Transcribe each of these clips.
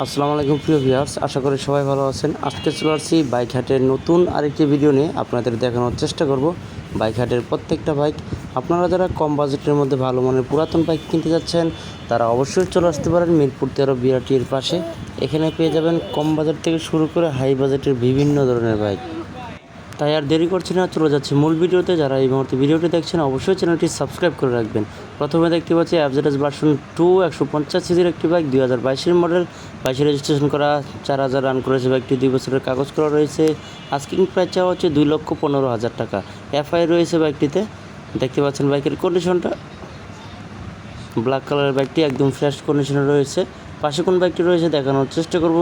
আসসালামু আলাইকুম প্রিয় ভিউয়ার্স, আশা করি সবাই ভালো আছেন। আজকে চলে আসছি বাইক হাটের নতুন আরেকটি ভিডিও নিয়ে আপনাদের দেখানোর চেষ্টা করব বাইক হাটের প্রত্যেকটা বাইক। আপনারা যারা কম বাজেটের মধ্যে ভালো মানের পুরাতন বাইক কিনতে যাচ্ছেন তারা অবশ্যই চলে আসতে পারেন মিরপুর 13 বিআরটির পাশে। এখানে পেয়ে যাবেন কম বাজেট থেকে শুরু করে হাই বাজেটের বিভিন্ন ধরনের বাইক। তাই আর দেরি করছি না, চলে যাচ্ছে মূল ভিডিওতে। যারা এই মুহূর্তে ভিডিওটি দেখছেন অবশ্যই চ্যানেলটি সাবস্ক্রাইব করে রাখবেন। প্রথমে দেখতে পাচ্ছি এফজেডএস ভার্সন 2 150 সিসির একটি বাইক, 2022-এর মডেল, 22 রেজিস্ট্রেশন করা, 4000 রান করেছে বাইকটি, 2 বছরের কাগজ করা রয়েছে। আস্কিং প্রাইস চাওয়া হচ্ছে 2,15,000 টাকা। এফআই রয়েছে বাইকটিতে। দেখতে পাচ্ছেন বাইকের কন্ডিশনটা, ব্ল্যাক কালারের বাইকটি একদম ফ্রেশ কন্ডিশনে রয়েছে। পাশে কোন বাইকটি রয়েছে দেখানোর চেষ্টা করব।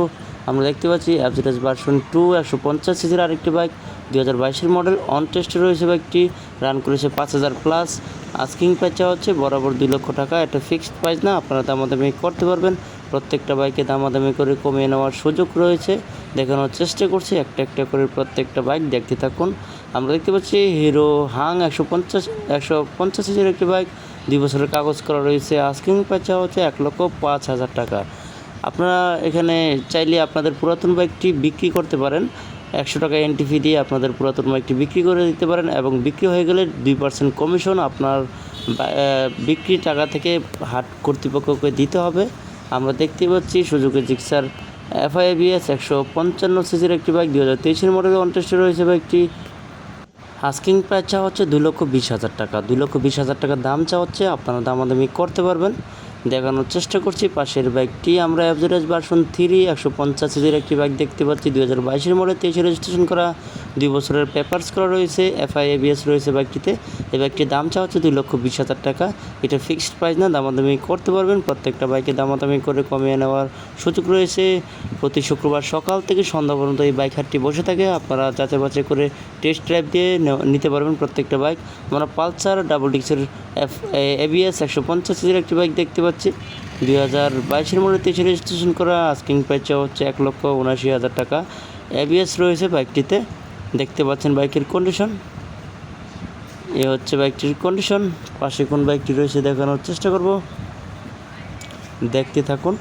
আমরা দেখতে পাচ্ছি এফজেডএস ভার্সন 2 150 সিসির আরেকটি বাইক, 2022-এর মডেল, অন টেস্টে রয়েছে বাইকটি, রান করেছে 5000 প্লাস। আস্কিং প্রাইস চাওয়া হচ্ছে বরাবর 2 লক্ষ টাকা। এটা ফিক্সড প্রাইস না, আপনারা দামাদামি করতে পারবেন। প্রত্যেকটা বাইকে দামাদামি করে কমিয়ে নেওয়ার সুযোগ রয়েছে। দেখানোর চেষ্টা করছি একটা একটা করে প্রত্যেকটা বাইক, দেখতে থাকুন। আমরা দেখতে পাচ্ছি হিরো হাং 150 সিসির একটি বাইক, 2 বছরের কাগজ করা রয়েছে। আস্কিং প্রাইস চাওয়া হচ্ছে 1,05,000 টাকা। আপনারা এখানে চাইলে আপনাদের পুরাতন বাইকটি বিক্রি করতে পারেন, 100 টাকা এন্ট্রি ফি দিয়ে আপনাদের পুরাতন বাইকটি বিক্রি করে দিতে পারেন, এবং বিক্রি হয়ে গেলে 2% কমিশন আপনার বিক্রি টাকা থেকে হাট কর্তৃপক্ষকে দিতে হবে। আমরা দেখতে পাচ্ছি সুজুকি জিক্সার এফআইবিএস 155 সিসির একটি বাইক, 2023-এর মডেলে অন টেস্টে রয়েছে বাইকটি। আস্কিং প্রাইস চাওয়া হচ্ছে 2,20,000 টাকা। 2,20,000 টাকা দাম চাওয়া হচ্ছে, আপনারা দামাদামি করতে পারবেন। দেখানোর চেষ্টা করছি পাশের বাইকটি। আমরা এফজেডএস ভার্সন 3 150 সিসির একটি বাইক দেখতে পাচ্ছি, 2022-এর মডেল, 23 রেজিস্ট্রেশন করা, 2 বছরের পেপারস করা রয়েছে, এফআইএবিএস রয়েছে বাইকটিতে। এই বাইকটির দাম চাওয়া হচ্ছে 2,20,000 টাকা। এটা ফিক্সড প্রাইস না, দামাদামি করতে পারবেন। প্রত্যেকটা বাইকে দামাদামি করে কমিয়ে নেওয়ার সুযোগ রয়েছে। প্রতি শুক্রবার সকাল থেকে সন্ধ্যা পর্যন্ত এই বাইক হাটটি বসে থাকে। আপনারা যাচাই বাছাই করে টেস্ট ড্রাইভ দিয়ে নিতে পারবেন প্রত্যেকটা বাইক। আমরা পালসার ডাবল ডিক্সের এবিএস 150 সিসির একটি বাইক দেখতে পাচ্ছি, 2022-এর মডেল, 23 রেজিস্ট্রেশন করা। আস্কিং প্রাইস চাওয়া হচ্ছে 1,79,000 টাকা। এবিএস রয়েছে বাইকটিতে। দেখতে পাচ্ছেন বাইকের কন্ডিশন, এ হচ্ছে বাইকটির কন্ডিশন। পাশে কোন বাইকটি রয়েছে দেখানোর চেষ্টা করব, দেখতে থাকুন।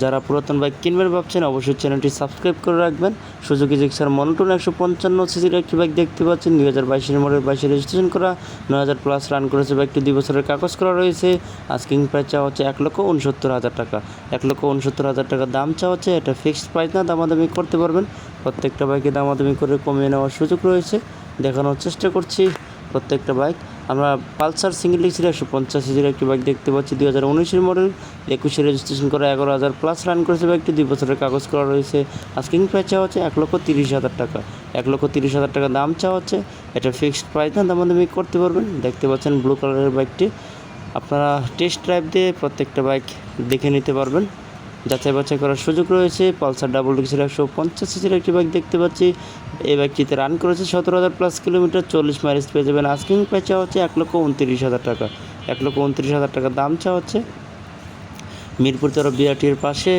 যারা পুরাতন বাইক কিনবেন ভাবছেন অবশ্যই চ্যানেলটি সাবস্ক্রাইব করে রাখবেন। সুজুকি জিক্সার মনোটন 155 সিসির একটি বাইক দেখতে পাচ্ছেন, 2022-এর মডেল, 22-এ রেজিস্ট্রেশন করা, 9,000 প্লাস রান করেছে বাইকটি, 2 বছরের কাগজ করা রয়েছে। আস্কিং প্রাইস চাওয়া হচ্ছে 1,69,000 টাকা। 1,69,000 টাকা দাম চাওয়া হচ্ছে। এটা ফিক্সড প্রাইস না, দামাদামি করতে পারবেন। প্রত্যেকটা বাইকে দামাদামি করে কমিয়ে নেওয়ার সুযোগ রয়েছে। দেখানোর চেষ্টা করছি প্রত্যেকটা বাইক। আমরা পালসার সিঙ্গেল ডিক্সের 150 সিসির একটি বাইক দেখতে পাচ্ছি, 2019-এর মডেল, 21-এ রেজিস্ট্রেশন করা, 11,000 প্লাস রান করেছে বাইকটি, 2 বছরের কাগজ করা রয়েছে। আস্কিং প্রাইস চাওয়া হচ্ছে 1,30,000 টাকা। 1,30,000 টাকা দাম চাওয়া হচ্ছে। এটা ফিক্সড প্রাইস না, দামাদামি করতে পারবেন। দেখতে পাচ্ছেন ব্লু কালারের বাইকটি। আপনারা টেস্ট ড্রাইভ দিয়ে প্রত্যেকটা বাইক দেখে নিতে পারবেন, যাচাই বাছাই করার সুযোগ রয়েছে। পালসার ডাবল ডিক্সের 150 সিসির একটি বাইক দেখতে পাচ্ছি, এই বাইকটিতে রান করেছে 17,000 প্লাস কিলোমিটার, 40 মাইলেজ পেয়ে যাবেন। আস্কিং প্রাইস চাওয়া হচ্ছে 1,29,000 টাকা। 1,29,000 টাকা দাম চাওয়া হচ্ছে। মিরপুর 13 বিআরটির পাশে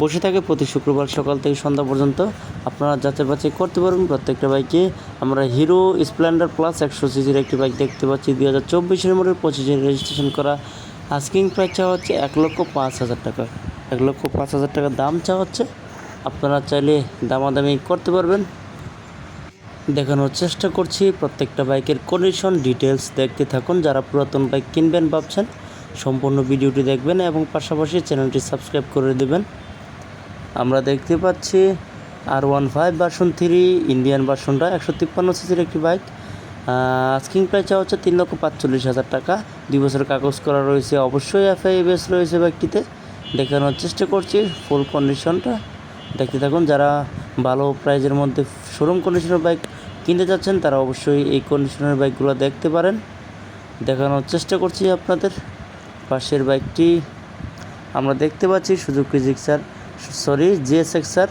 বসে থাকে প্রতি শুক্রবার সকাল থেকে সন্ধ্যা পর্যন্ত। আপনারা যাচাই বাছাই করতে পারবেন প্রত্যেকটা বাইকে। আমরা হিরো স্প্লেন্ডার প্লাস 100 সিসির একটি বাইক দেখতে পাচ্ছি, 2024-এর মডেল, 25-এ রেজিস্ট্রেশন করা। আস্কিং প্রাইস চাওয়া হচ্ছে 1,05,000 টাকা। 1,05,000 টাকা দাম চাওয়া হচ্ছে। আপনারা চাইলে দামাদামি করতে পারবেন। দেখানোর চেষ্টা করছি প্রত্যেকটা বাইকের কন্ডিশন, ডিটেলস দেখতে থাকুন। যারা পুরাতন বাইক কিনবেন ভাবছেন সম্পূর্ণ ভিডিওটি দেখবেন এবং পাশাপাশি চ্যানেলটি সাবস্ক্রাইব করে দেবেন। আমরা দেখতে পাচ্ছি R15 ভার্সন 3 ইন্ডিয়ান ভার্সনটা, 153 সিসির একটি বাইক। আস্কিং প্রাইস চাওয়া হচ্ছে 3,45,000 টাকা। 2 বছরের কাগজ করা রয়েছে, অবশ্যই এফআইএবিএস রয়েছে বাইকটিতে। দেখানোর চেষ্টা করছি ফুল কন্ডিশনটা, দেখতে থাকুন। যারা ভালো প্রাইজের মধ্যে শোরুম কন্ডিশনের বাইক কিনতে যাচ্ছেন তারা অবশ্যই এই কন্ডিশনের বাইকগুলো দেখতে পারেন। দেখানোর চেষ্টা করছি আপনাদের। পাশের বাইকটি আমরা দেখতে পাচ্ছি সুজুকি জিএসএক্সআর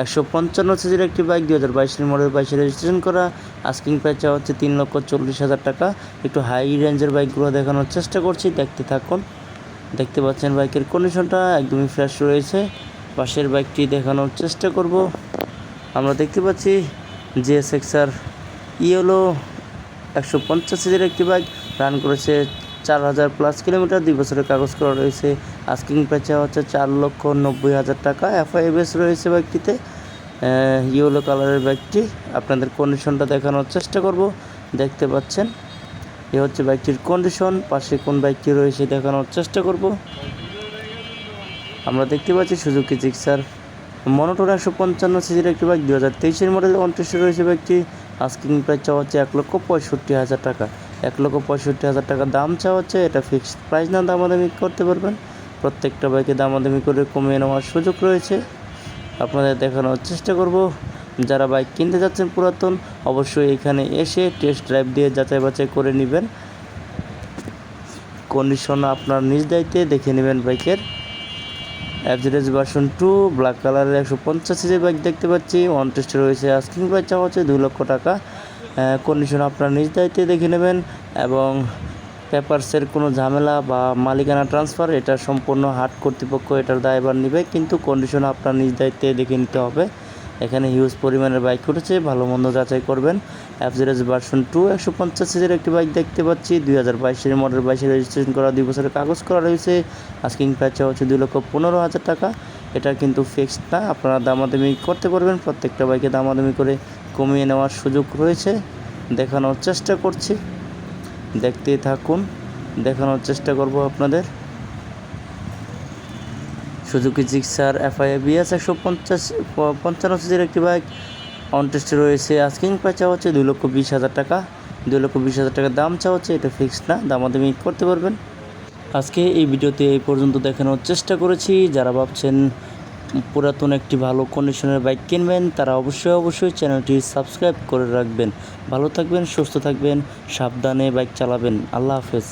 155 সিসির একটি বাইক, 2022-এর মডেল, 22-এ রেজিস্ট্রেশন করা। আস্কিং প্রাইস চাওয়া হচ্ছে 3,40,000 টাকা। একটু হাই রেঞ্জের বাইকগুলো দেখানোর চেষ্টা করছি, দেখতে থাকুন। দেখতে পাচ্ছেন বাইকের কন্ডিশনটা একদমই ফ্রেশ রয়েছে। পাশের বাইকটি দেখানোর চেষ্টা করব। আমরা দেখতে পাচ্ছি জিএসএক্সআর ইয়েলো 150 সিসির একটি বাইক, রান করেছে 4000+ কিলোমিটার, 2 বছরের কাগজ করা রয়েছে। আস্কিং প্রাইস চাওয়া হচ্ছে 4,90,000 টাকা। FIBS রয়েছে বাইকটিতে, ইয়েলো কালারের বাইকটি। আপনাদের কন্ডিশনটা দেখানোর চেষ্টা করব। দেখতে পাচ্ছেন এ হচ্ছে বাইকটির কন্ডিশন। পাশে কোন বাইকটি রয়েছে দেখানোর চেষ্টা করব। আমরা দেখতে পাচ্ছি সুজুকি জিক্সার মনোটন 155 সিসির একটি বাইক, 2023 মডেল। অনটেস্টে রয়েছে বাইকটি। আস্কিং প্রাইস চাওয়া হচ্ছে 1,65,000 টাকা। 1,65,000 টাকা দাম চাওয়া হচ্ছে। এটা ফিক্সড প্রাইস না, দামাদামি করতে পারবেন। প্রত্যেকটা বাইকে দামাদামি করে কমিয়ে নেওয়ার সুযোগ রয়েছে। আপনাদের দেখানোর চেষ্টা করব। যারা বাইক কিনতে যাচ্ছেন পুরাতন, অবশ্যই এখানে এসে টেস্ট ড্রাইভ দিয়ে যাচাই বাছাই করে নেবেন। কন্ডিশন আপনার নিজ দায়িত্বে দেখে নেবেন বাইকের। FZS ভার্সন 2 ব্ল্যাক কালারের 150 সিসির বাইক দেখতে পাচ্ছি। অন টেস্টে রয়েছে। আস্কিং প্রাইস চাওয়া হচ্ছে 2 লক্ষ টাকা। কন্ডিশন আপনার নিজ দায়িত্বে দেখে নেবেন। এবং পেপারসের কোনো ঝামেলা বা মালিকানা ট্রান্সফার, এটা সম্পূর্ণ হাট কর্তৃপক্ষ এটার দায়ভার নেবে, কিন্তু কন্ডিশন আপনার নিজ দায়িত্বে দেখে নিতে হবে। এখানে হিউজ পরিমাণের বাইক উঠেছে, ভালো মন্দ যাচাই করবেন। FZS ভার্সন 2 150 সিসির একটি বাইক দেখতে পাচ্ছি। 2022 মডেল, 22 রেজিস্ট্রেশন করা, 2 বছরের কাগজ করা রয়েছে। আস্কিং প্রাইস চাওয়া হচ্ছে 2,15,000 টাকা। এটা কিন্তু ফিক্সড না, আপনারা দামাদামি করতে পারবেন। প্রত্যেকটা বাইকে দামাদামি করে কমিয়ে নেওয়ার সুযোগ রয়েছে। দেখানোর চেষ্টা করছি, দেখতেই থাকুন। দেখানোর চেষ্টা করব আপনাদের। সুজুকি জিক্সার FIBS 155 সিসির একটি বাইক, অন টেস্টে রয়েছে। আস্কিং প্রাইস চাওয়া হচ্ছে 2,20,000 টাকা। 2,20,000 টাকা দাম চাওয়া হচ্ছে। এটা ফিক্সড না, দামাদামি করতে পারবেন। আজকে এই ভিডিওতে এই পর্যন্ত দেখানোর চেষ্টা করেছি। যারা ভাবছেন পুরাতন একটি ভালো কন্ডিশনের বাইক কিনবেন, তারা অবশ্যই চ্যানেলটি সাবস্ক্রাইব করে রাখবেন। ভালো থাকবেন, সুস্থ থাকবেন, সাবধানে বাইক চালাবেন। আল্লাহ হাফেজ।